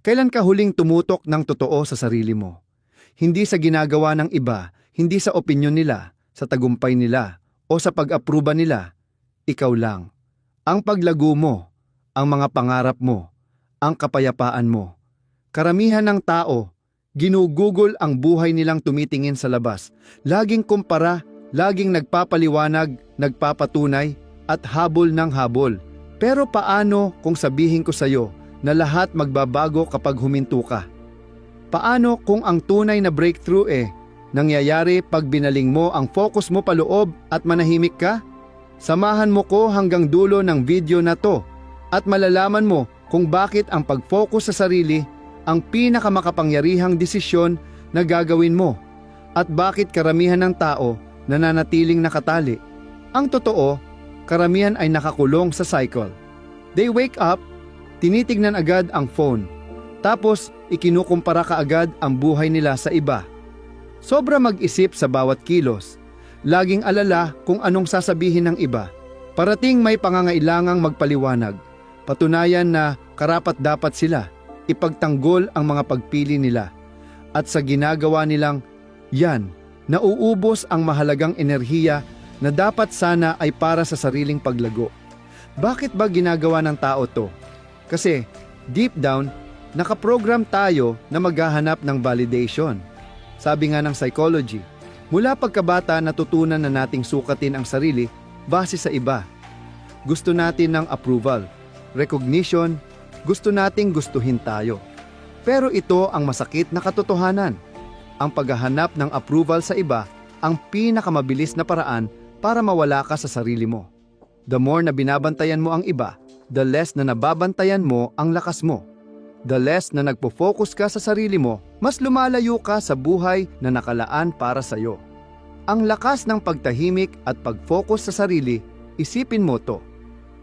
Kailan ka huling tumutok ng totoo sa sarili mo? Hindi sa ginagawa ng iba, hindi sa opinyon nila, sa tagumpay nila, o sa pag-apruba nila. Ikaw lang. Ang paglago mo, ang mga pangarap mo, ang kapayapaan mo. Karamihan ng tao, ginugugol ang buhay nilang tumitingin sa labas. Laging kumpara, laging nagpapaliwanag, nagpapatunay, at habol ng habol. Pero paano kung sabihin ko sa'yo na lahat magbabago kapag huminto ka? Paano kung ang tunay na breakthrough nangyayari pag binaling mo ang focus mo paloob at manahimik ka? Samahan mo ko hanggang dulo ng video na to at malalaman mo kung bakit ang pag-focus sa sarili ang pinakamakapangyarihang desisyon na gagawin mo at bakit karamihan ng tao nananatiling nakatali. Ang totoo, karamihan ay nakakulong sa cycle. They wake up, tinitignan agad ang phone, tapos ikinukumpara kaagad ang buhay nila sa iba. Sobra mag-isip sa bawat kilos, laging alala kung anong sasabihin ng iba. Parating may pangangailangang magpaliwanag, patunayan na karapat-dapat sila, ipagtanggol ang mga pagpili nila. At sa ginagawa nilang yan, nauubos ang mahalagang enerhiya na dapat sana ay para sa sariling paglago. Bakit ba ginagawa ng tao to? Kasi deep down, nakaprogram tayo na maghahanap ng validation. Sabi nga ng psychology, mula pagkabata natutunan na nating sukatin ang sarili base sa iba. Gusto natin ng approval, recognition, gusto nating gustuhin tayo. Pero ito ang masakit na katotohanan. Ang paghahanap ng approval sa iba ang pinakamabilis na paraan para mawala ka sa sarili mo. The more na binabantayan mo ang iba, the less na nababantayan mo ang lakas mo. The less na nagpo-focus ka sa sarili mo, mas lumalayo ka sa buhay na nakalaan para sa'yo. Ang lakas ng pagtahimik at pag-focus sa sarili, isipin mo to.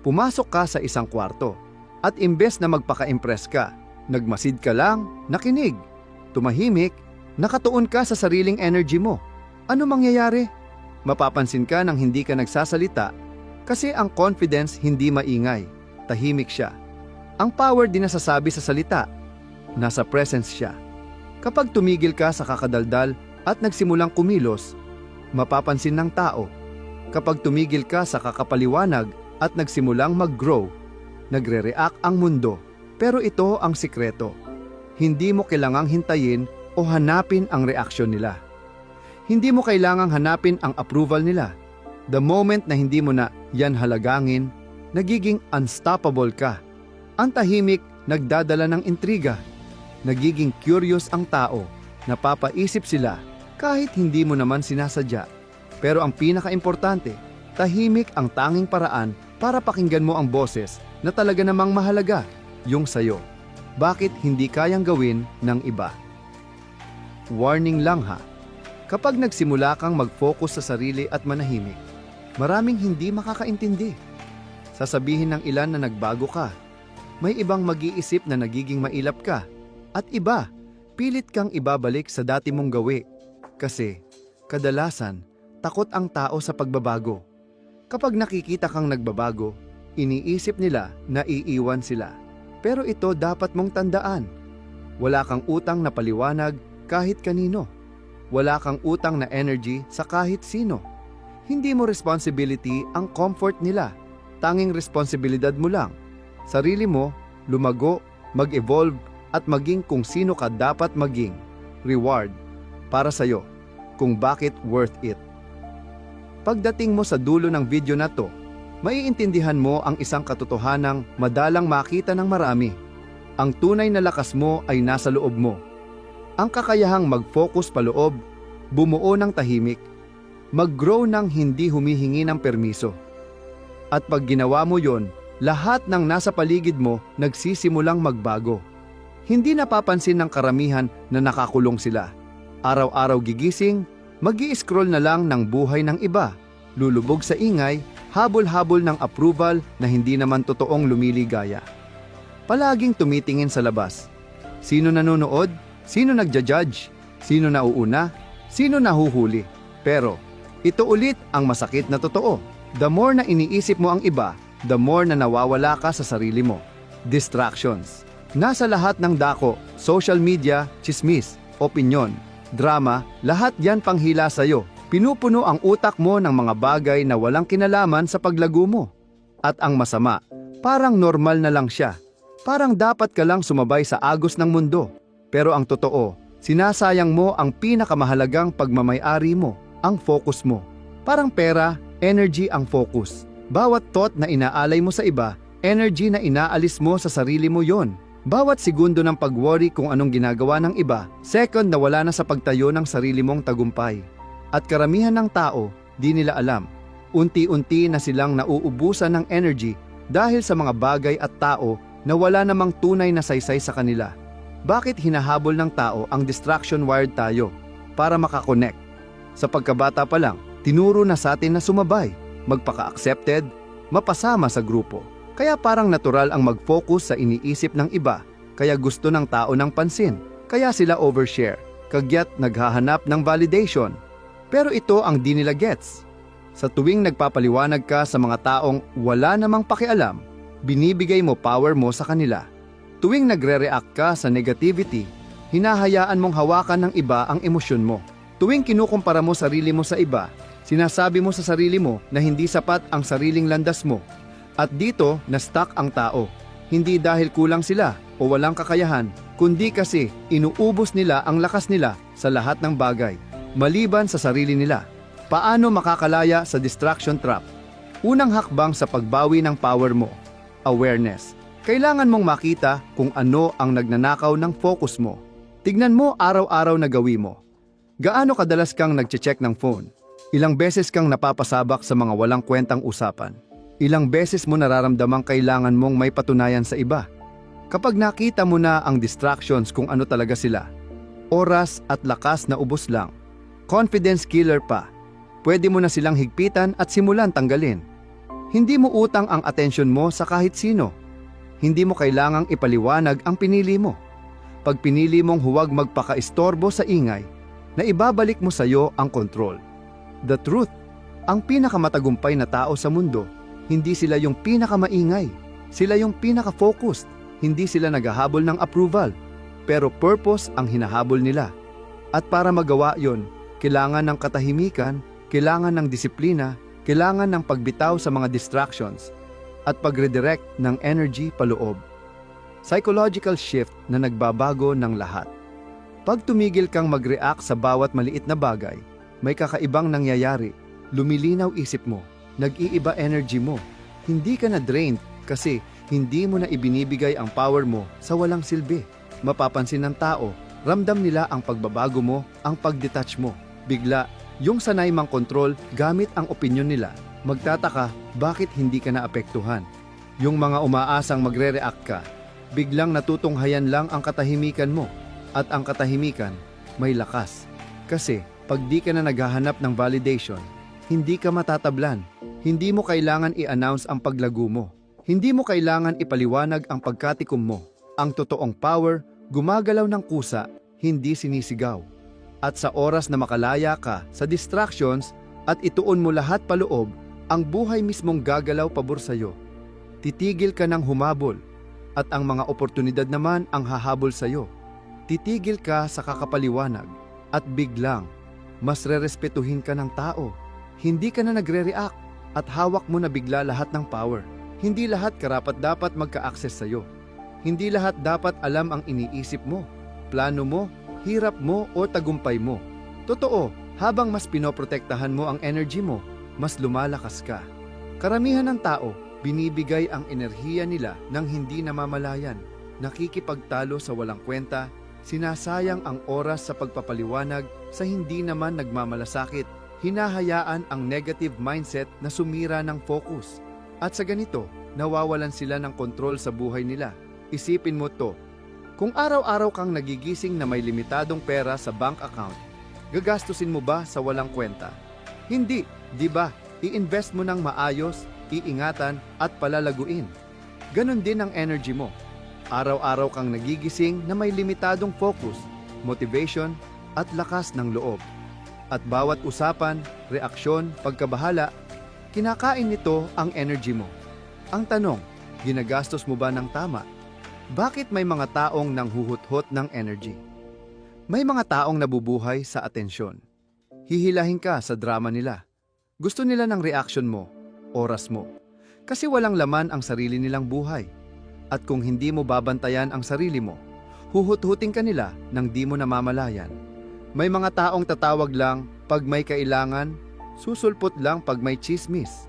Pumasok ka sa isang kwarto at imbes na magpaka-impress ka, nagmasid ka lang, nakinig. Tumahimik, nakatuon ka sa sariling energy mo. Ano mangyayari? Mapapansin ka nang hindi ka nagsasalita kasi ang confidence hindi maingay, tahimik siya. Ang power di nasasabi sa salita, nasa presence siya. Kapag tumigil ka sa kakadaldal at nagsimulang kumilos, mapapansin ng tao. Kapag tumigil ka sa kakapaliwanag at nagsimulang mag-grow, nagre-react ang mundo. Pero ito ang sikreto. Hindi mo kailangang hintayin o hanapin ang reaksyon nila. Hindi mo kailangang hanapin ang approval nila. The moment na hindi mo na yan halagangin, nagiging unstoppable ka. Ang tahimik nagdadala ng intriga. Nagiging curious ang tao, napapaisip sila kahit hindi mo naman sinasadya. Pero ang pinaka-importante, tahimik ang tanging paraan para pakinggan mo ang boses na talaga namang mahalaga, yung sayo. Bakit hindi kayang gawin ng iba? Warning lang ha. Kapag nagsimula kang mag-focus sa sarili at manahimik, maraming hindi makakaintindi. Sasabihin ng ilan na nagbago ka. May ibang mag-iisip na nagiging mailap ka. At iba, pilit kang ibabalik sa dati mong gawi. Kasi, kadalasan, takot ang tao sa pagbabago. Kapag nakikita kang nagbabago, iniisip nila na iiwan sila. Pero ito dapat mong tandaan. Wala kang utang na paliwanag kahit kanino. Wala kang utang na energy sa kahit sino. Hindi mo responsibility ang comfort nila. Tanging responsibilidad mo lang. Sarili mo, lumago, mag-evolve, at maging kung sino ka dapat maging. Reward para sa'yo kung bakit worth it. Pagdating mo sa dulo ng video na to, maiintindihan mo ang isang katotohanang madalang makita ng marami. Ang tunay na lakas mo ay nasa loob mo. Ang kakayahang mag-focus paloob, bumuo ng tahimik, mag-grow ng hindi humihingi ng permiso. At pag ginawa mo yon, lahat ng nasa paligid mo nagsisimulang magbago. Hindi napapansin ng karamihan na nakakulong sila. Araw-araw gigising, mag-i-scroll na lang ng buhay ng iba, lulubog sa ingay, habol-habol ng approval na hindi naman totoong lumiligaya. Palaging tumitingin sa labas. Sino nanonood? Sino nagja-judge? Sino nauuna? Sino nahuhuli? Pero, ito ulit ang masakit na totoo. The more na iniisip mo ang iba, the more na nawawala ka sa sarili mo. Distractions. Nasa lahat ng dako, social media, chismis, opinyon, drama, lahat yan panghila sa'yo. Pinupuno ang utak mo ng mga bagay na walang kinalaman sa paglago mo. At ang masama, parang normal na lang siya. Parang dapat ka lang sumabay sa agos ng mundo. Pero ang totoo, sinasayang mo ang pinakamahalagang pagmamay-ari mo, ang focus mo. Parang pera, energy ang focus. Bawat thought na inaalay mo sa iba, energy na inaalis mo sa sarili mo yon. Bawat segundo ng pag-worry kung anong ginagawa ng iba, second na wala na sa pagtayo ng sarili mong tagumpay. At karamihan ng tao, di nila alam. Unti-unti na silang nauubusan ng energy dahil sa mga bagay at tao na wala namang tunay na saysay sa kanila. Bakit hinahabol ng tao ang distraction wired tayo? Para makakonect. Sa pagkabata pa lang, tinuro na sa atin na sumabay, magpaka-accepted, mapasama sa grupo. Kaya parang natural ang mag-focus sa iniisip ng iba, kaya gusto ng tao ng pansin, kaya sila overshare, kagyat naghahanap ng validation. Pero ito ang di nila gets. Sa tuwing nagpapaliwanag ka sa mga taong wala namang pakialam, binibigay mo power mo sa kanila. Tuwing nagre-react ka sa negativity, hinahayaan mong hawakan ng iba ang emosyon mo. Tuwing kinukumpara mo sarili mo sa iba, sinasabi mo sa sarili mo na hindi sapat ang sariling landas mo. At dito, na-stuck ang tao. Hindi dahil kulang sila o walang kakayahan, kundi kasi inuubos nila ang lakas nila sa lahat ng bagay, maliban sa sarili nila. Paano makakalaya sa distraction trap? Unang hakbang sa pagbawi ng power mo, awareness. Kailangan mong makita kung ano ang nagnanakaw ng focus mo. Tignan mo araw-araw na gawin mo. Gaano kadalas kang nagche-check ng phone? Ilang beses kang napapasabak sa mga walang kwentang usapan? Ilang beses mo nararamdamang kailangan mong may patunayan sa iba? Kapag nakita mo na ang distractions kung ano talaga sila, oras at lakas na ubos lang, confidence killer pa, pwede mo na silang higpitan at simulan tanggalin. Hindi mo utang ang atensyon mo sa kahit sino. Hindi mo kailangang ipaliwanag ang pinili mo. Pag pinili mong huwag magpaka-istorbo sa ingay, na ibabalik mo sa iyo ang control. The truth, ang pinakamatagumpay na tao sa mundo, hindi sila yung pinakamaingay. Sila yung pinaka-focused. Hindi sila naghahabol ng approval. Pero purpose ang hinahabol nila. At para magawa yon, kailangan ng katahimikan, kailangan ng disiplina, kailangan ng pagbitaw sa mga distractions, at pag-redirect ng energy paloob. Psychological shift na nagbabago ng lahat. Pag tumigil kang mag-react sa bawat maliit na bagay, may kakaibang nangyayari. Lumilinaw isip mo. Nag-iiba energy mo. Hindi ka na drained kasi hindi mo na ibinibigay ang power mo sa walang silbi. Mapapansin ng tao, ramdam nila ang pagbabago mo, ang pag-detach mo. Bigla, yung sanay mang kontrol gamit ang opinyon nila. Magtataka, bakit hindi ka naapektuhan? Yung mga umaasang magre-react ka, biglang natutunghayan lang ang katahimikan mo. At ang katahimikan, may lakas. Kasi, pag di ka na naghahanap ng validation, hindi ka matatablan. Hindi mo kailangan i-announce ang paglago mo. Hindi mo kailangan ipaliwanag ang pagkatikom mo. Ang totoong power, gumagalaw ng kusa, hindi sinisigaw. At sa oras na makalaya ka sa distractions at ituon mo lahat paloob, ang buhay mismong gagalaw pabor sa'yo. Titigil ka ng humabol, at ang mga oportunidad naman ang hahabol sa'yo. Titigil ka sa kakapaliwanag, at biglang, mas rerespetuhin ka ng tao. Hindi ka na nagre-react, at hawak mo na bigla lahat ng power. Hindi lahat karapat-dapat magka-access sa'yo. Hindi lahat dapat alam ang iniisip mo, plano mo, hirap mo o tagumpay mo. Totoo, habang mas pinoprotektahan mo ang energy mo, mas lumalakas ka. Karamihan ng tao, binibigay ang enerhiya nila nang hindi namamalayan. Nakikipagtalo sa walang kwenta, sinasayang ang oras sa pagpapaliwanag sa hindi naman nagmamalasakit. Hinahayaan ang negative mindset na sumira ng focus. At sa ganito, nawawalan sila ng kontrol sa buhay nila. Isipin mo to. Kung araw-araw kang nagigising na may limitadong pera sa bank account, gagastusin mo ba sa walang kwenta? Hindi, di ba? I-invest mo ng maayos, iingatan at palalaguin. Ganon din ang energy mo. Araw-araw kang nagigising na may limitadong focus, motivation at lakas ng loob. At bawat usapan, reaksyon, pagkabahala, kinakain nito ang energy mo. Ang tanong, ginagastos mo ba ng tama? Bakit may mga taong nanghuhut-hut ng energy? May mga taong nabubuhay sa atensyon. Hihilahin ka sa drama nila. Gusto nila ng reaction mo, oras mo. Kasi walang laman ang sarili nilang buhay. At kung hindi mo babantayan ang sarili mo, huhut-huting ka nila nang di mo namamalayan. May mga taong tatawag lang pag may kailangan, susulpot lang pag may chismis.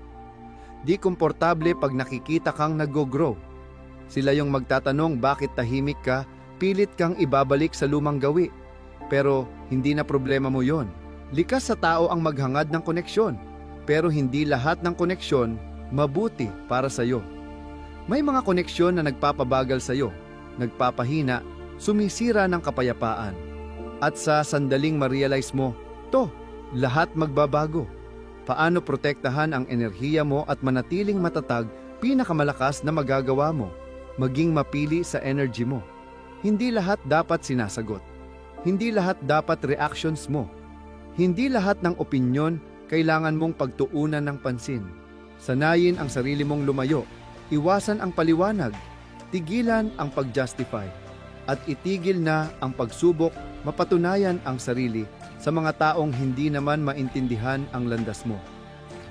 Di komportable pag nakikita kang nag-grow. Sila yung magtatanong bakit tahimik ka, pilit kang ibabalik sa lumang gawi. Pero hindi na problema mo yon. Likas sa tao ang maghangad ng koneksyon, pero hindi lahat ng koneksyon mabuti para sa'yo. May mga koneksyon na nagpapabagal sa'yo, nagpapahina, sumisira ng kapayapaan. At sa sandaling ma-realize mo, lahat magbabago. Paano protektahan ang enerhiya mo at manatiling matatag, pinakamalakas na magagawa mo? Maging mapili sa energy mo. Hindi lahat dapat sinasagot. Hindi lahat dapat reactions mo. Hindi lahat ng opinyon kailangan mong pagtuunan ng pansin. Sanayin ang sarili mong lumayo. Iwasan ang paliwanag. Tigilan ang pag-justify. At itigil na ang pagsubok, mapatunayan ang sarili sa mga taong hindi naman maintindihan ang landas mo.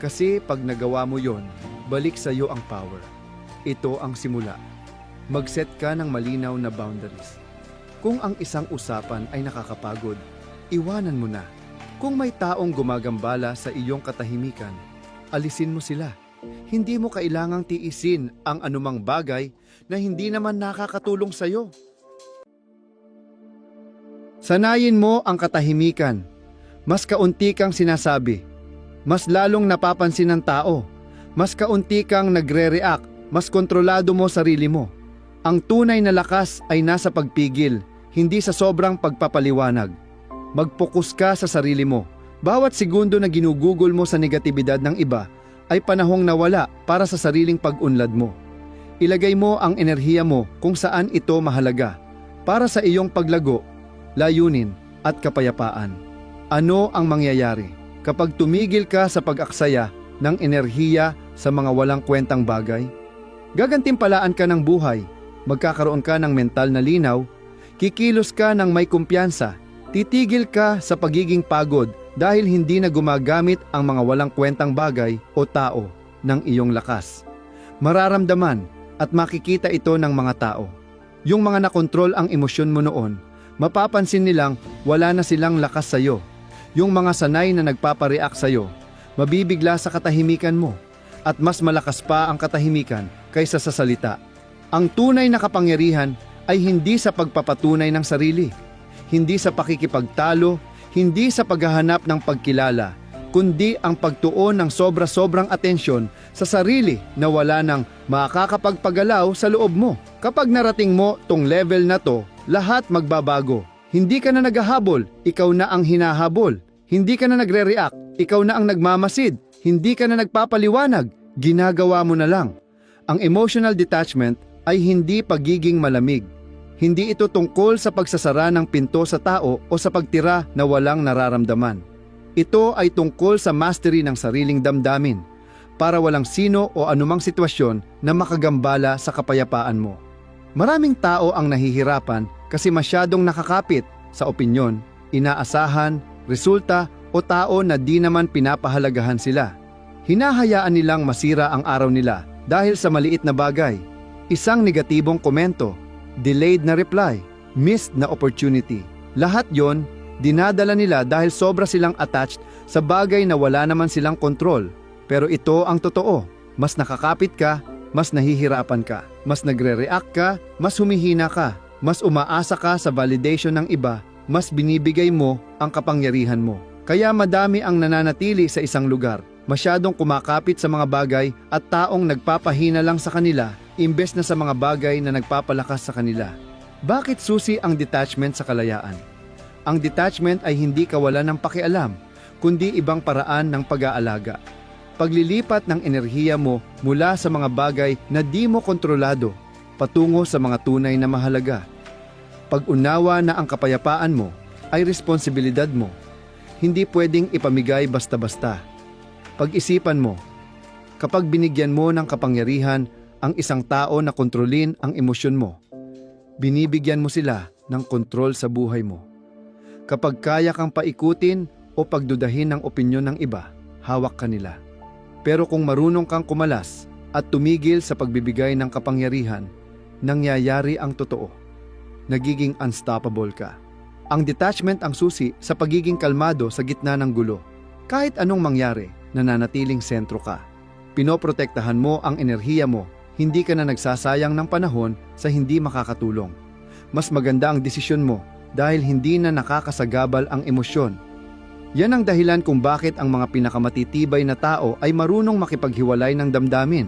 Kasi pag nagawa mo yon, balik sa iyo ang power. Ito ang simula. Mag-set ka ng malinaw na boundaries. Kung ang isang usapan ay nakakapagod, iwanan mo na. Kung may taong gumagambala sa iyong katahimikan, alisin mo sila. Hindi mo kailangang tiisin ang anumang bagay na hindi naman nakakatulong sa iyo. Sanayin mo ang katahimikan. Mas kaunti kang sinasabi. Mas lalong napapansin ng tao. Mas kaunti kang nagre-react. Mas kontrolado mo sarili mo. Ang tunay na lakas ay nasa pagpigil, hindi sa sobrang pagpapaliwanag. Mag-focus ka sa sarili mo. Bawat segundo na ginugugol mo sa negatibidad ng iba ay panahong nawala para sa sariling pag-unlad mo. Ilagay mo ang enerhiya mo kung saan ito mahalaga para sa iyong paglago, layunin at kapayapaan. Ano ang mangyayari kapag tumigil ka sa pag-aksaya ng enerhiya sa mga walang kwentang bagay? Gagantimpalaan ka ng buhay. Magkakaroon ka ng mental na linaw, kikilos ka ng may kumpiyansa, titigil ka sa pagiging pagod dahil hindi na gumagamit ang mga walang kwentang bagay o tao ng iyong lakas. Mararamdaman at makikita ito ng mga tao. Yung mga nakontrol ang emosyon mo noon, mapapansin nilang wala na silang lakas sa'yo. Yung mga sanay na nagpapareact sa'yo, mabibigla sa katahimikan mo at mas malakas pa ang katahimikan kaysa sa salita. Ang tunay na kapangyarihan ay hindi sa pagpapatunay ng sarili, hindi sa pakikipagtalo, hindi sa paghahanap ng pagkilala, kundi ang pagtuon ng sobra-sobrang atensyon sa sarili na wala nang makakapagpagalaw sa loob mo. Kapag narating mo tong level na to, lahat magbabago. Hindi ka na naghahabol, ikaw na ang hinahabol. Hindi ka na nagre-react, ikaw na ang nagmamasid. Hindi ka na nagpapaliwanag, ginagawa mo na lang. Ang emotional detachment ay hindi pagiging malamig. Hindi ito tungkol sa pagsasara ng pinto sa tao o sa pagtira na walang nararamdaman. Ito ay tungkol sa mastery ng sariling damdamin para walang sino o anumang sitwasyon na makagambala sa kapayapaan mo. Maraming tao ang nahihirapan kasi masyadong nakakapit sa opinyon, inaasahan, resulta o tao na di naman pinapahalagahan sila. Hinahayaan nilang masira ang araw nila dahil sa maliit na bagay. Isang negatibong komento, delayed na reply, missed na opportunity. Lahat yon, dinadala nila dahil sobra silang attached sa bagay na wala naman silang kontrol. Pero ito ang totoo, mas nakakapit ka, mas nahihirapan ka, mas nagre-react ka, mas humihina ka, mas umaasa ka sa validation ng iba, mas binibigay mo ang kapangyarihan mo. Kaya madami ang nananatili sa isang lugar, masyadong kumakapit sa mga bagay at taong nagpapahina lang sa kanila imbes na sa mga bagay na nagpapalakas sa kanila. Bakit susi ang detachment sa kalayaan? Ang detachment ay hindi kawalan ng pakialam, kundi ibang paraan ng pag-aalaga. Paglilipat ng enerhiya mo mula sa mga bagay na di mo kontrolado, patungo sa mga tunay na mahalaga. Pag-unawa na ang kapayapaan mo ay responsibilidad mo. Hindi pwedeng ipamigay basta-basta. Pag-isipan mo, kapag binigyan mo ng kapangyarihan ang isang tao na kontrolin ang emosyon mo, binibigyan mo sila ng kontrol sa buhay mo. Kapag kaya kang paikutin o pagdudahin ng opinyon ng iba, hawak ka nila. Pero kung marunong kang kumalas at tumigil sa pagbibigay ng kapangyarihan, nangyayari ang totoo. Nagiging unstoppable ka. Ang detachment ang susi sa pagiging kalmado sa gitna ng gulo. Kahit anong mangyari, nananatiling sentro ka. Pinoprotektahan mo ang enerhiya mo, hindi ka na nagsasayang ng panahon sa hindi makakatulong. Mas maganda ang desisyon mo dahil hindi na nakakasagabal ang emosyon. Yan ang dahilan kung bakit ang mga pinakamatitibay na tao ay marunong makipaghiwalay ng damdamin.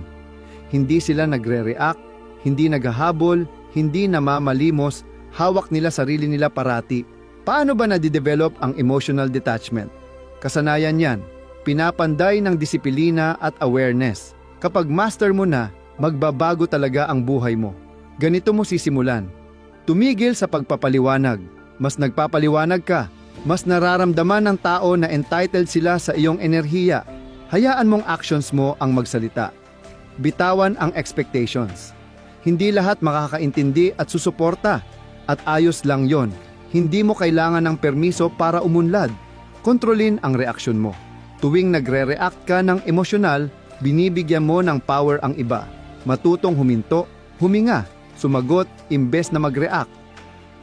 Hindi sila nagre-react, hindi naghahabol, hindi namamalimos, hawak nila sarili nila parati. Paano ba nadidevelop ang emotional detachment? Kasanayan yan, pinapanday ng disiplina at awareness. Kapag master mo na, magbabago talaga ang buhay mo. Ganito mo sisimulan. Tumigil sa pagpapaliwanag. Mas nagpapaliwanag ka, mas nararamdaman ng tao na entitled sila sa iyong enerhiya. Hayaan mong actions mo ang magsalita. Bitawan ang expectations. Hindi lahat makakaintindi at susuporta. At ayos lang yon. Hindi mo kailangan ng permiso para umunlad. Kontrolin ang reaksyon mo. Tuwing nagre-react ka ng emosyonal, binibigyan mo ng power ang iba. Matutong huminto, huminga, sumagot imbes na mag-react.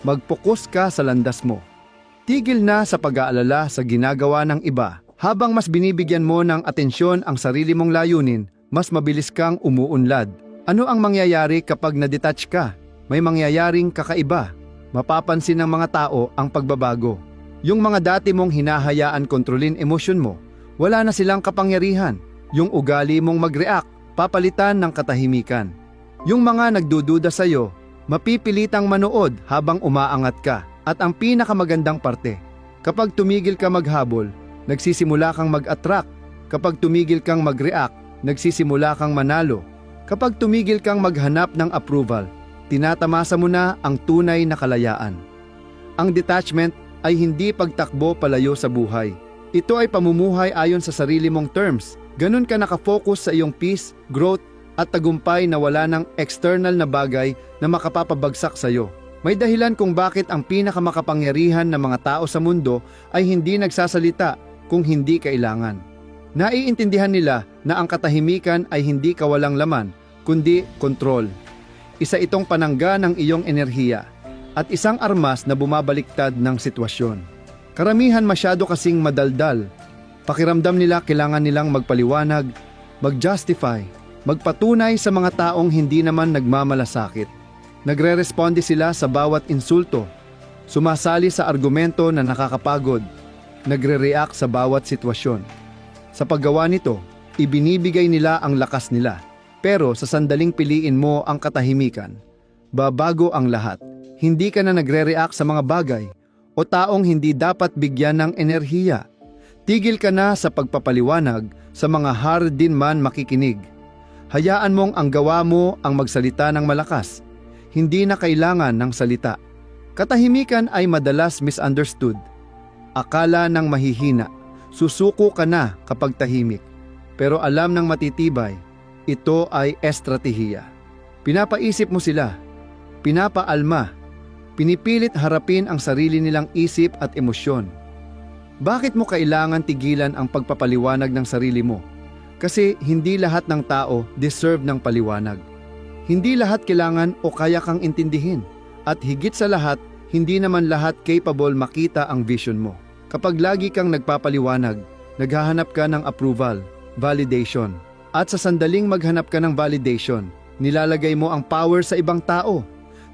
Mag-focus ka sa landas mo. Tigil na sa pag-aalala sa ginagawa ng iba. Habang mas binibigyan mo ng atensyon ang sarili mong layunin, mas mabilis kang umuunlad. Ano ang mangyayari kapag na-detach ka? May mangyayaring kakaiba. Mapapansin ng mga tao ang pagbabago. Yung mga dati mong hinahayaan kontrolin emosyon mo, wala na silang kapangyarihan. Yung ugali mong mag-react, papalitan ng katahimikan. Yung mga nagdududa sa'yo, mapipilitang manood habang umaangat ka. At ang pinakamagandang parte, kapag tumigil ka maghabol, nagsisimula kang mag-attract. Kapag tumigil kang mag-react, nagsisimula kang manalo. Kapag tumigil kang maghanap ng approval, tinatamasa mo na ang tunay na kalayaan. Ang detachment ay hindi pagtakbo palayo sa buhay. Ito ay pamumuhay ayon sa sarili mong terms. Ganun ka nakafocus sa iyong peace, growth, at tagumpay na wala ng external na bagay na makapapabagsak sa iyo. May dahilan kung bakit ang pinakamakapangyarihan ng mga tao sa mundo ay hindi nagsasalita kung hindi kailangan. Naiintindihan nila na ang katahimikan ay hindi kawalang laman, kundi kontrol. Isa itong panangga ng iyong enerhiya at isang armas na bumabaliktad ng sitwasyon. Karamihan masyado kasing madaldal. Pakiramdam nila kailangan nilang magpaliwanag, mag-justify, magpatunay sa mga taong hindi naman nagmamalasakit. Nagre-responde sila sa bawat insulto, sumasali sa argumento na nakakapagod, nagre-react sa bawat sitwasyon. Sa paggawa nito, ibinibigay nila ang lakas nila. Pero sa sandaling piliin mo ang katahimikan, babago ang lahat. Hindi ka na nagre-react sa mga bagay o taong hindi dapat bigyan ng enerhiya. Tigil ka na sa pagpapaliwanag sa mga hard din man makikinig. Hayaan mong ang gawa mo ang magsalita ng malakas. Hindi na kailangan ng salita. Katahimikan ay madalas misunderstood. Akala ng mahihina, susuko ka na kapag tahimik. Pero alam ng matitibay, ito ay estratehiya. Pinapaisip mo sila, pinapaalma, pinipilit harapin ang sarili nilang isip at emosyon. Bakit mo kailangan tigilan ang pagpapaliwanag ng sarili mo? Kasi hindi lahat ng tao deserve ng paliwanag. Hindi lahat kailangan o kaya kang intindihin. At higit sa lahat, hindi naman lahat capable makita ang vision mo. Kapag lagi kang nagpapaliwanag, naghahanap ka ng approval, validation. At sa sandaling maghanap ka ng validation, nilalagay mo ang power sa ibang tao.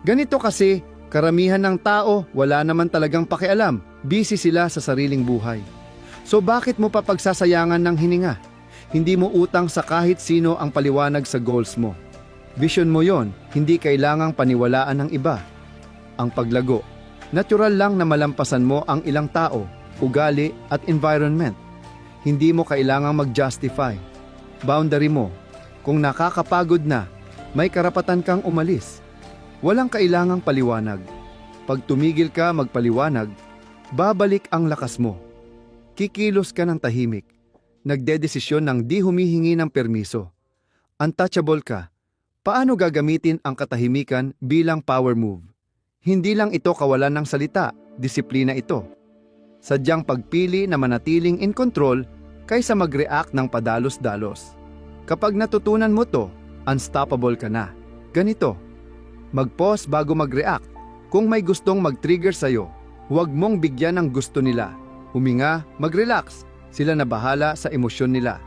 Ganito kasi, karamihan ng tao wala naman talagang pakialam. Busy sila sa sariling buhay. So bakit mo pa pagsasayangan ng hininga? Hindi mo utang sa kahit sino ang paliwanag sa goals mo. Vision mo yon, hindi kailangang paniwalaan ng iba. Ang paglago, natural lang na malampasan mo ang ilang tao, ugali at environment. Hindi mo kailangang mag-justify. Boundary mo, kung nakakapagod na, may karapatan kang umalis. Walang kailangang paliwanag. Pag tumigil ka magpaliwanag, babalik ang lakas mo. Kikilos ka ng tahimik. Nagdedesisyon ng di humihingi ng permiso. Untouchable ka. Paano gagamitin ang katahimikan bilang power move? Hindi lang ito kawalan ng salita, disiplina ito. Sadyang pagpili na manatiling in control kaysa mag-react ng padalos-dalos. Kapag natutunan mo to, unstoppable ka na. Ganito, mag-pause bago mag-react. Kung may gustong mag-trigger sa'yo, huwag mong bigyan ng gusto nila. Huminga, mag-relax, sila na bahala sa emosyon nila.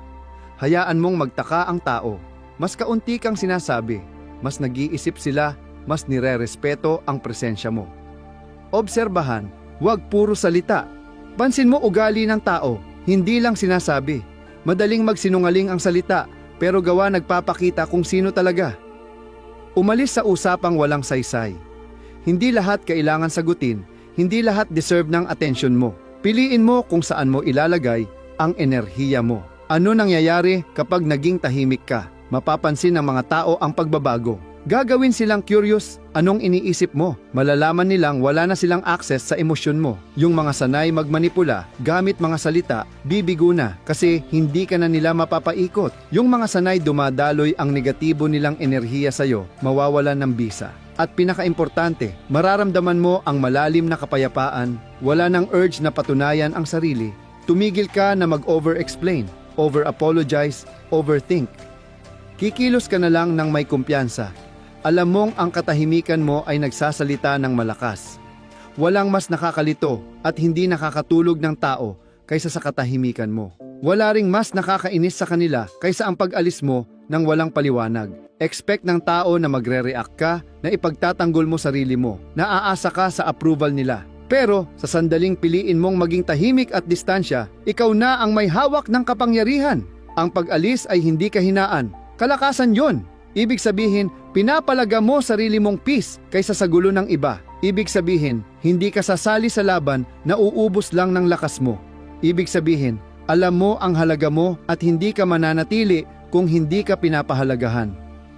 Hayaan mong magtaka ang tao. Mas kaunti kang sinasabi, mas nag-iisip sila, mas nire-respeto ang presensya mo. Obserbahan, huwag puro salita. Pansin mo ugali ng tao, hindi lang sinasabi. Madaling magsinungaling ang salita, pero gawa nagpapakita kung sino talaga. Umalis sa usapang walang saysay. Hindi lahat kailangan sagutin, hindi lahat deserve ng atensyon mo. Piliin mo kung saan mo ilalagay ang enerhiya mo. Ano nangyayari kapag naging tahimik ka? Mapapansin ng mga tao ang pagbabago. Gagawin silang curious, anong iniisip mo? Malalaman nilang wala na silang access sa emosyon mo. Yung mga sanay magmanipula, gamit mga salita, bibigo na kasi hindi ka na nila mapapaikot. Yung mga sanay dumadaloy ang negatibo nilang enerhiya sa'yo, mawawalan ng bisa. At pinakaimportante, mararamdaman mo ang malalim na kapayapaan, wala nang urge na patunayan ang sarili. Tumigil ka na mag-over-explain, over-apologize, overthink. Kikilos ka na lang ng may kumpiyansa. Alam mong ang katahimikan mo ay nagsasalita ng malakas. Walang mas nakakalito at hindi nakakatulog ng tao kaysa sa katahimikan mo. Wala ring mas nakakainis sa kanila kaysa ang pag-alis mo ng walang paliwanag. Expect ng tao na magre-react ka, na ipagtatanggol mo sarili mo, na aasa ka sa approval nila. Pero sa sandaling piliin mong maging tahimik at distansya, ikaw na ang may hawak ng kapangyarihan. Ang pag-alis ay hindi kahinaan, kalakasan yon. Ibig sabihin, pinapalaga mo sarili mong peace kaysa sa gulo ng iba. Ibig sabihin, hindi ka sasali sa laban na uubos lang ng lakas mo. Ibig sabihin, alam mo ang halaga mo at hindi ka mananatili kung hindi ka pinapahalagahan.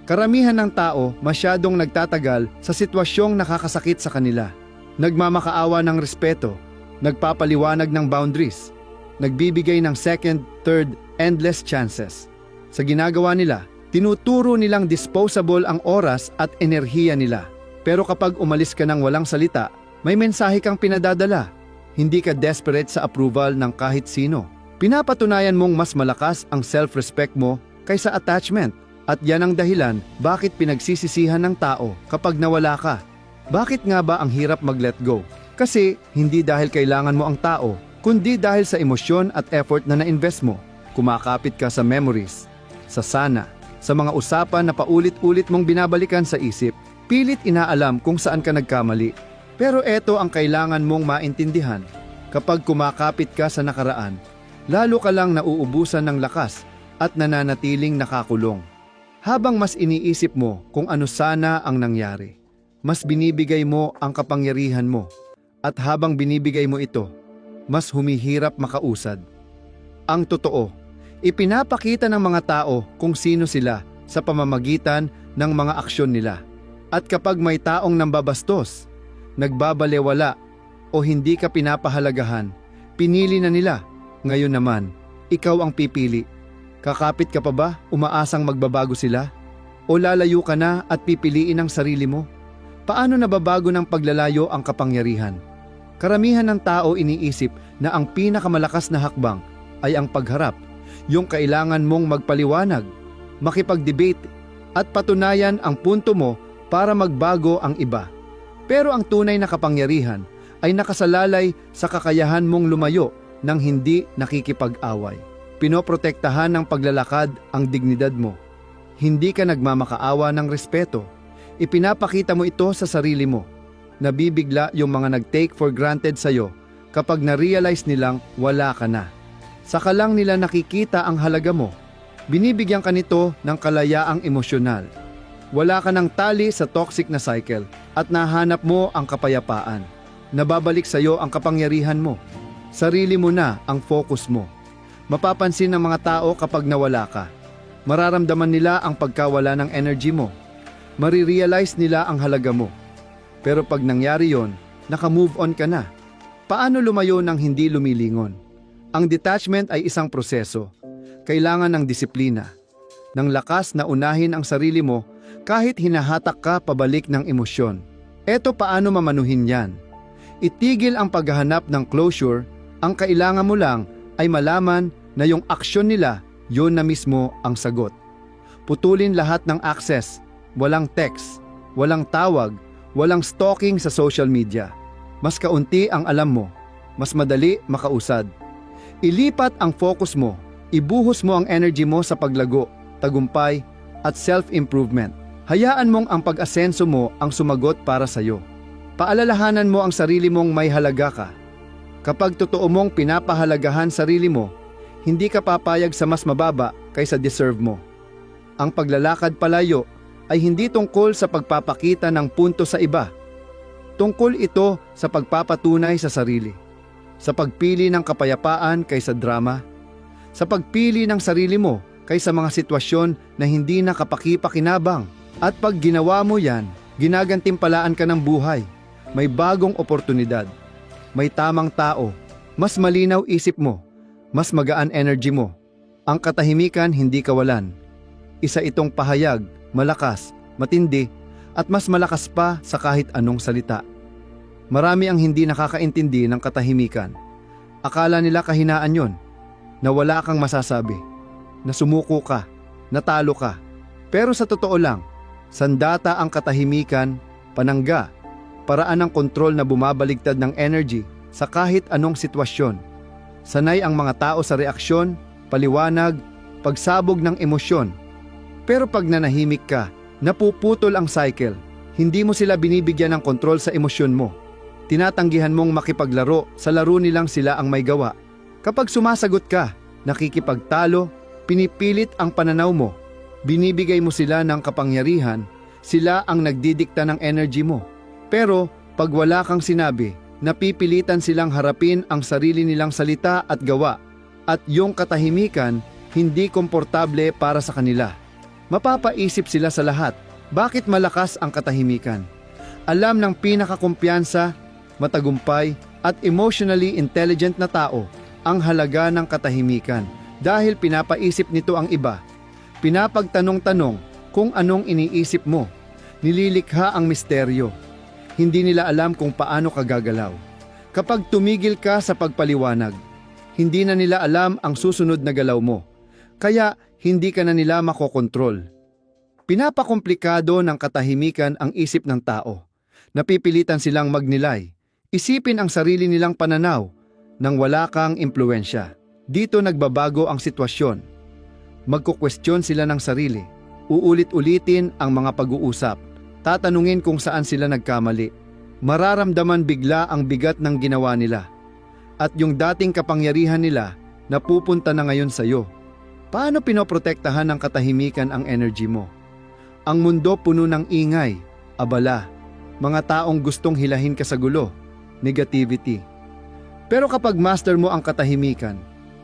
Karamihan ng tao masyadong nagtatagal sa sitwasyong nakakasakit sa kanila. Nagmamakaawa ng respeto, nagpapaliwanag ng boundaries, nagbibigay ng second, third, endless chances. Sa ginagawa nila, tinuturo nilang disposable ang oras at enerhiya nila. Pero kapag umalis ka ng walang salita, may mensahe kang pinadadala. Hindi ka desperate sa approval ng kahit sino. Pinapatunayan mong mas malakas ang self-respect mo kaysa attachment. At yan ang dahilan bakit pinagsisisihan ng tao kapag nawala ka. Bakit nga ba ang hirap mag-let go? Kasi hindi dahil kailangan mo ang tao, kundi dahil sa emosyon at effort na na-invest mo. Kumakapit ka sa memories, sa sana, sa mga usapan na paulit-ulit mong binabalikan sa isip, pilit inaalam kung saan ka nagkamali. Pero eto ang kailangan mong maintindihan. Kapag kumakapit ka sa nakaraan, lalo ka lang nauubusan ng lakas at nananatiling nakakulong. Habang mas iniisip mo kung ano sana ang nangyari, mas binibigay mo ang kapangyarihan mo. At habang binibigay mo ito, mas humihirap makausad. Ang totoo, ipinapakita ng mga tao kung sino sila sa pamamagitan ng mga aksyon nila. At kapag may taong nambabastos, nagbabalewala o hindi ka pinapahalagahan, pinili na nila. Ngayon naman, ikaw ang pipili. Kakapit ka pa ba, umaasang magbabago sila? O lalayo ka na at pipiliin ang sarili mo? Paano nababago ng paglalayo ang kapangyarihan? Karamihan ng tao iniisip na ang pinakamalakas na hakbang ay ang pagharap, yung kailangan mong magpaliwanag, makipag-debate, at patunayan ang punto mo para magbago ang iba. Pero ang tunay na kapangyarihan ay nakasalalay sa kakayahan mong lumayo nang hindi nakikipag-away. Pinoprotektahan ng paglalakad ang dignidad mo. Hindi ka nagmamakaawa ng respeto. Ipinapakita mo ito sa sarili mo. Nabibigla yung mga nag-take for granted sa'yo kapag na-realize nilang wala ka na. Saka lang nila nakikita ang halaga mo. Binibigyan ka nito ng kalayaang emosyonal. Wala ka ng tali sa toxic na cycle at nahanap mo ang kapayapaan. Nababalik sa'yo ang kapangyarihan mo. Sarili mo na ang focus mo. Mapapansin ng mga tao kapag nawala ka. Mararamdaman nila ang pagkawala ng energy mo. Marirealize nila ang halaga mo. Pero pag nangyari yon, naka-move on ka na. Paano lumayo nang hindi lumilingon? Ang detachment ay isang proseso. Kailangan ng disiplina, ng lakas na unahin ang sarili mo kahit hinahatak ka pabalik ng emosyon. Eto paano mamanuhin yan. Itigil ang paghahanap ng closure, ang kailangan mo lang ay malaman na yung aksyon nila, yun na mismo ang sagot. Putulin lahat ng access, walang text, walang tawag, walang stalking sa social media. Mas kaunti ang alam mo, mas madali makausad. Ilipat ang focus mo, ibuhos mo ang energy mo sa paglago, tagumpay, at self-improvement. Hayaan mong ang pag-asenso mo ang sumagot para sa'yo. Paalalahanan mo ang sarili mong may halaga ka. Kapag totoo mong pinapahalagahan sarili mo, hindi ka papayag sa mas mababa kaysa deserve mo. Ang paglalakad palayo ay hindi tungkol sa pagpapakita ng punto sa iba. Tungkol ito sa pagpapatunay sa sarili. Sa pagpili ng kapayapaan kaysa drama. Sa pagpili ng sarili mo kaysa mga sitwasyon na hindi na kapakipakinabang. At pag ginawa mo yan, ginagantimpalaan ka ng buhay. May bagong oportunidad. May tamang tao. Mas malinaw isip mo. Mas magaan energy mo. Ang katahimikan hindi kawalan. Isa itong pahayag, malakas, matindi, at mas malakas pa sa kahit anong salita. Marami ang hindi nakakaintindi ng katahimikan. Akala nila kahinaan yon, na wala kang masasabi, na sumuko ka, natalo ka. Pero sa totoo lang, sandata ang katahimikan, panangga, paraan ng kontrol na bumabaligtad ng energy sa kahit anong sitwasyon. Sanay ang mga tao sa reaksyon, paliwanag, pagsabog ng emosyon. Pero pag nanahimik ka, napuputol ang cycle. Hindi mo sila binibigyan ng kontrol sa emosyon mo. Tinatanggihan mong makipaglaro sa laro nilang sila ang may gawa. Kapag sumasagot ka, nakikipagtalo, pinipilit ang pananaw mo. Binibigay mo sila ng kapangyarihan, sila ang nagdidikta ng energy mo. Pero pag wala kang sinabi, napipilitan silang harapin ang sarili nilang salita at gawa. At yung katahimikan, hindi komportable para sa kanila. Mapapaisip sila sa lahat, bakit malakas ang katahimikan? Alam ng pinakakumpiyansa, matagumpay, at emotionally intelligent na tao ang halaga ng katahimikan dahil pinapaisip nito ang iba. Pinapagtanong-tanong kung anong iniisip mo. Nililikha ang misteryo. Hindi nila alam kung paano ka gagalaw. Kapag tumigil ka sa pagpaliwanag, hindi na nila alam ang susunod na galaw mo. Kaya hindi ka na nila makokontrol. Pinapakomplikado ng katahimikan ang isip ng tao. Napipilitan silang magnilay. Isipin ang sarili nilang pananaw nang wala kang impluwensya. Dito nagbabago ang sitwasyon. Magkukwestiyon sila ng sarili. Uulit-ulitin ang mga pag-uusap. Tatanungin kung saan sila nagkamali. Mararamdaman bigla ang bigat ng ginawa nila. At yung dating kapangyarihan nila napupunta na ngayon sa iyo. Paano pinoprotektahan ng katahimikan ang energy mo? Ang mundo puno ng ingay, abala, mga taong gustong hilahin ka sa gulo, negativity. Pero kapag master mo ang katahimikan,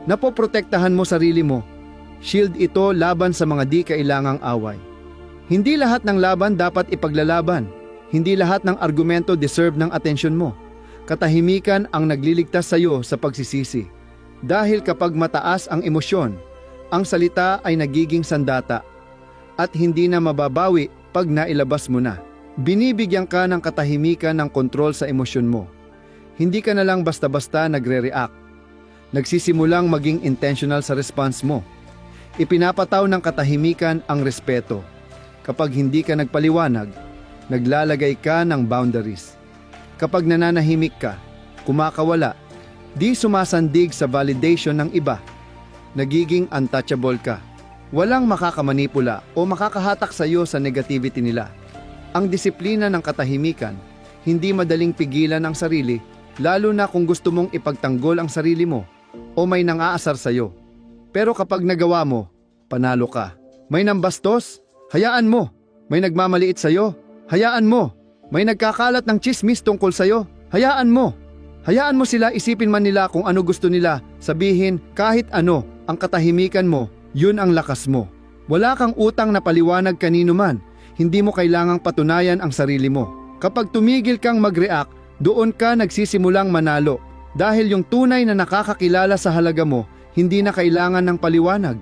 napoprotektahan mo sarili mo. Shield ito laban sa mga di kailangang away. Hindi lahat ng laban dapat ipaglalaban. Hindi lahat ng argumento deserve ng atensyon mo. Katahimikan ang nagliligtas sa iyo sa pagsisisi. Dahil kapag mataas ang emosyon, ang salita ay nagiging sandata at hindi na mababawi pag nailabas mo na. Binibigyan ka ng katahimikan ng kontrol sa emosyon mo. Hindi ka na lang basta-basta nagre-react. Nagsisimulang maging intentional sa response mo. Ipinapataw ng katahimikan ang respeto. Kapag hindi ka nagpaliwanag, naglalagay ka ng boundaries. Kapag nananahimik ka, kumakawala, di sumasandig sa validation ng iba. Nagiging untouchable ka. Walang makakamanipula o makakahatak sa iyo sa negativity nila. Ang disiplina ng katahimikan, hindi madaling pigilan ang sarili, lalo na kung gusto mong ipagtanggol ang sarili mo o may nang-aasar sa iyo. Pero kapag nagawa mo, panalo ka. May nambastos? Hayaan mo. May nagmamaliit sa iyo? Hayaan mo. May nagkakalat ng chismis tungkol sa iyo? Hayaan mo. Hayaan mo sila, isipin man nila kung ano gusto nila, sabihin kahit ano. Ang katahimikan mo, yun ang lakas mo. Wala kang utang na paliwanag kanino man. Hindi mo kailangang patunayan ang sarili mo. Kapag tumigil kang mag-react, doon ka nagsisimulang manalo. Dahil yung tunay na nakakakilala sa halaga mo, hindi na kailangan ng paliwanag.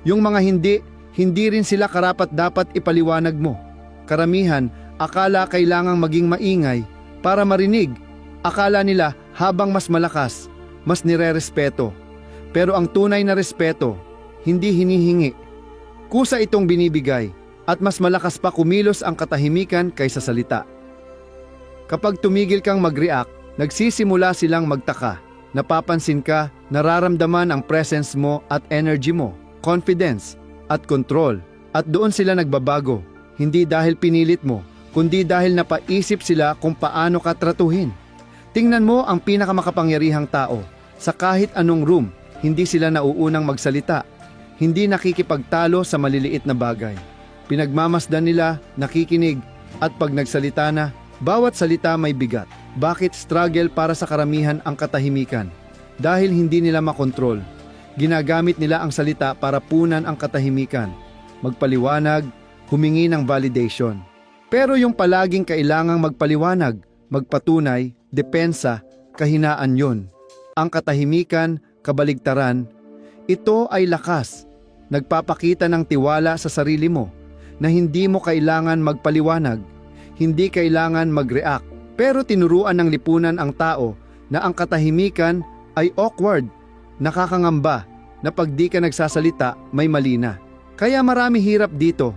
Yung mga hindi rin sila karapat-dapat ipaliwanag mo. Karamihan, Akala kailangang maging maingay para marinig. Akala nila habang mas malakas, mas nirerespeto. Pero ang tunay na respeto, hindi hinihingi. Kusa itong binibigay at mas malakas pa kumilos ang katahimikan kaysa salita. Kapag tumigil kang mag-react, nagsisimula silang magtaka. Napapansin ka, nararamdaman ang presence mo at energy mo, confidence at control. At doon sila nagbabago, hindi dahil pinilit mo, kundi dahil napaisip sila kung paano ka tratuhin. Tingnan mo ang pinakamakapangyarihang tao. Sa kahit anong room, hindi sila nauunang magsalita. Hindi nakikipagtalo sa maliliit na bagay. Pinagmamasdan nila, nakikinig, at pag nagsalita na, bawat salita may bigat. Bakit struggle para sa karamihan ang katahimikan? Dahil hindi nila makontrol. Ginagamit nila ang salita para punan ang katahimikan. Magpaliwanag, humingi ng validation. Pero yung palaging kailangang magpaliwanag, magpatunay, depensa, kahinaan yon. Ang katahimikan, kabaligtaran, ito ay lakas. Nagpapakita ng tiwala sa sarili mo na hindi mo kailangan magpaliwanag, hindi kailangan mag-react. Pero tinuruan ng lipunan ang tao na ang katahimikan ay awkward, nakakangamba, na pag di ka nagsasalita may mali na. Kaya marami hirap dito.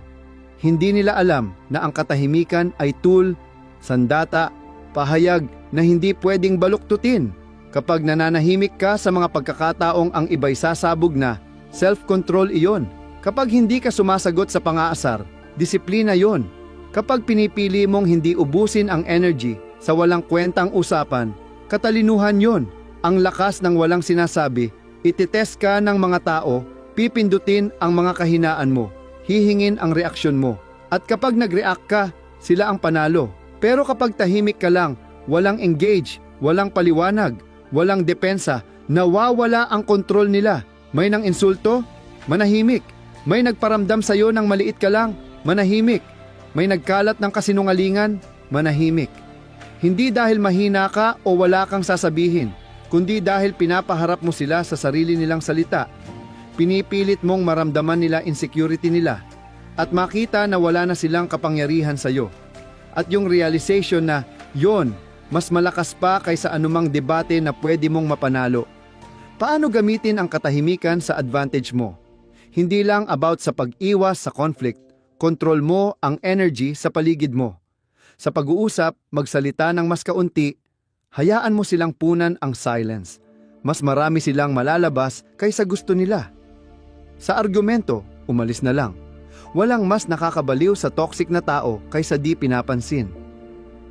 Hindi nila alam na ang katahimikan ay tool, sandata, pahayag na hindi pwedeng baluktutin. Kapag nananahimik ka sa mga pagkakataong ang iba'y sasabog na, self-control iyon. Kapag hindi ka sumasagot sa pangaasar, disiplina yon. Kapag pinipili mong hindi ubusin ang energy sa walang kwentang usapan, katalinuhan yon. Ang lakas ng walang sinasabi, ititest ka ng mga tao, pipindutin ang mga kahinaan mo, hihingin ang reaksyon mo. At kapag nag-react ka, sila ang panalo. Pero kapag tahimik ka lang, walang engage, walang paliwanag, walang depensa, nawawala ang kontrol nila. May nang insulto, manahimik. May nagparamdam sa'yo ng maliit ka lang, manahimik. May nagkalat ng kasinungalingan, manahimik. Hindi dahil mahina ka o wala kang sasabihin, kundi dahil pinapaharap mo sila sa sarili nilang salita. Pinipilit mong maramdaman nila insecurity nila at makita na wala na silang kapangyarihan sa'yo. At yung realization na yon, mas malakas pa kaysa anumang debate na pwede mong mapanalo. Paano gamitin ang katahimikan sa advantage mo? Hindi lang about sa pag-iwas sa conflict, kontrol mo ang energy sa paligid mo. Sa pag-uusap, magsalita ng mas kaunti, hayaan mo silang punan ang silence. Mas marami silang malalabas kaysa gusto nila. Sa argumento, umalis na lang. Walang mas nakakabaliw sa toxic na tao kaysa di pinapansin.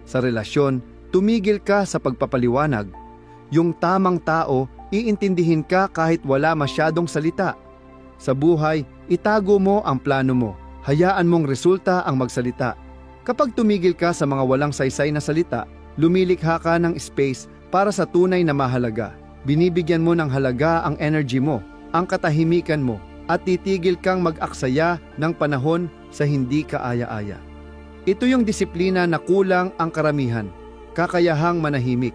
Sa relasyon, tumigil ka sa pagpapaliwanag. Yung tamang tao, iintindihin ka kahit wala masyadong salita. Sa buhay, itago mo ang plano mo. Hayaan mong resulta ang magsalita. Kapag tumigil ka sa mga walang saysay na salita, lumilikha ka ng space para sa tunay na mahalaga. Binibigyan mo ng halaga ang energy mo, ang katahimikan mo, at titigil kang mag-aksaya ng panahon sa hindi kaaya-aya. Ito yung disiplina na kulang ang karamihan, kakayahang manahimik,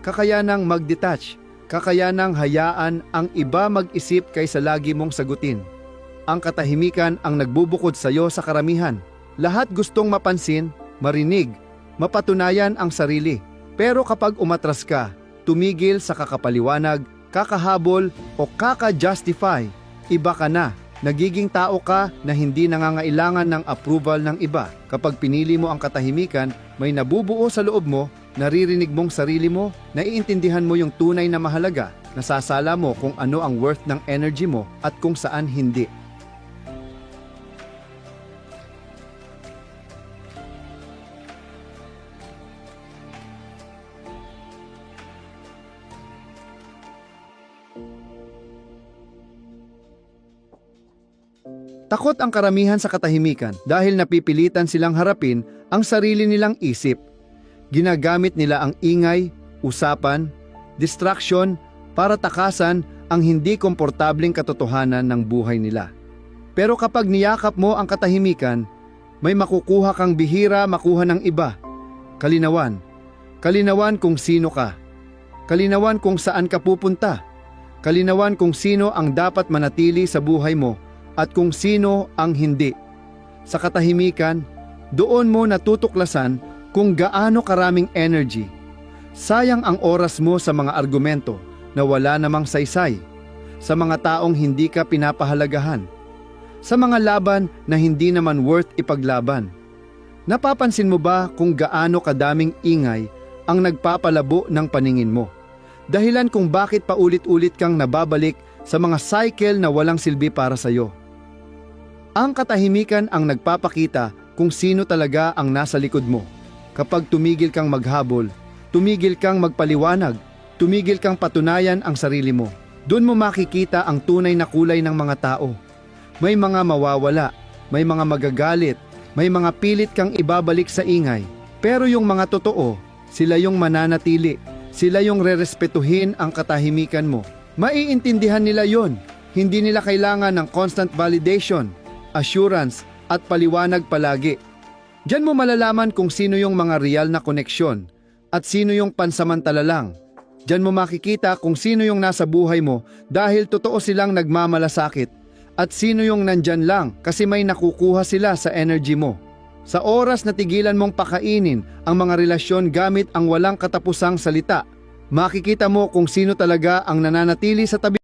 kakayanang mag-detach, kakayanang hayaan ang iba mag-isip kaysa lagi mong sagutin. Ang katahimikan ang nagbubukod sa iyo sa karamihan. Lahat gustong mapansin, marinig, mapatunayan ang sarili. Pero kapag umatras ka, tumigil sa kakapaliwanag, kakahabol o kaka-justify, iba ka na. Nagiging tao ka na hindi nangangailangan ng approval ng iba. Kapag pinili mo ang katahimikan, may nabubuo sa loob mo, naririnig mong sarili mo, naiintindihan mo yung tunay na mahalaga, nasasala mo kung ano ang worth ng energy mo at kung saan hindi. Takot ang karamihan sa katahimikan dahil napipilitan silang harapin ang sarili nilang isip. Ginagamit nila ang ingay, usapan, distraction para takasan ang hindi komportabling katotohanan ng buhay nila. Pero kapag niyakap mo ang katahimikan, may makukuha kang bihira makuha ng iba. Kalinawan. Kalinawan kung sino ka. Kalinawan kung saan ka pupunta. Kalinawan kung sino ang dapat manatili sa buhay mo at kung sino ang hindi. Sa katahimikan, Doon mo natutuklasan kung gaano karaming energy. Sayang ang oras mo sa mga argumento na wala namang saysay, sa mga taong hindi ka pinapahalagahan, sa mga laban na hindi naman worth ipaglaban. Napapansin mo ba kung gaano kadaming ingay ang nagpapalabo ng paningin mo? Dahilan kung bakit paulit-ulit kang nababalik sa mga cycle na walang silbi para sa'yo. Ang katahimikan ang nagpapakita kung sino talaga ang nasa likod mo. Kapag tumigil kang maghabol, tumigil kang magpaliwanag, tumigil kang patunayan ang sarili mo, doon mo makikita ang tunay na kulay ng mga tao. May mga mawawala, may mga magagalit, may mga pilit kang ibabalik sa ingay. Pero yung mga totoo, sila yung mananatili, sila yung rerespetuhin ang katahimikan mo. Maiintindihan nila yon. Hindi nila kailangan ng constant validation, assurance, at paliwanag palagi. Diyan mo malalaman kung sino yung mga real na koneksyon at sino yung pansamantala lang. Diyan mo makikita kung sino yung nasa buhay mo dahil totoo silang nagmamalasakit at sino yung nandyan lang kasi may nakukuha sila sa energy mo. Sa oras na tigilan mong pakainin ang mga relasyon gamit ang walang katapusang salita, makikita mo kung sino talaga ang nananatili sa tabi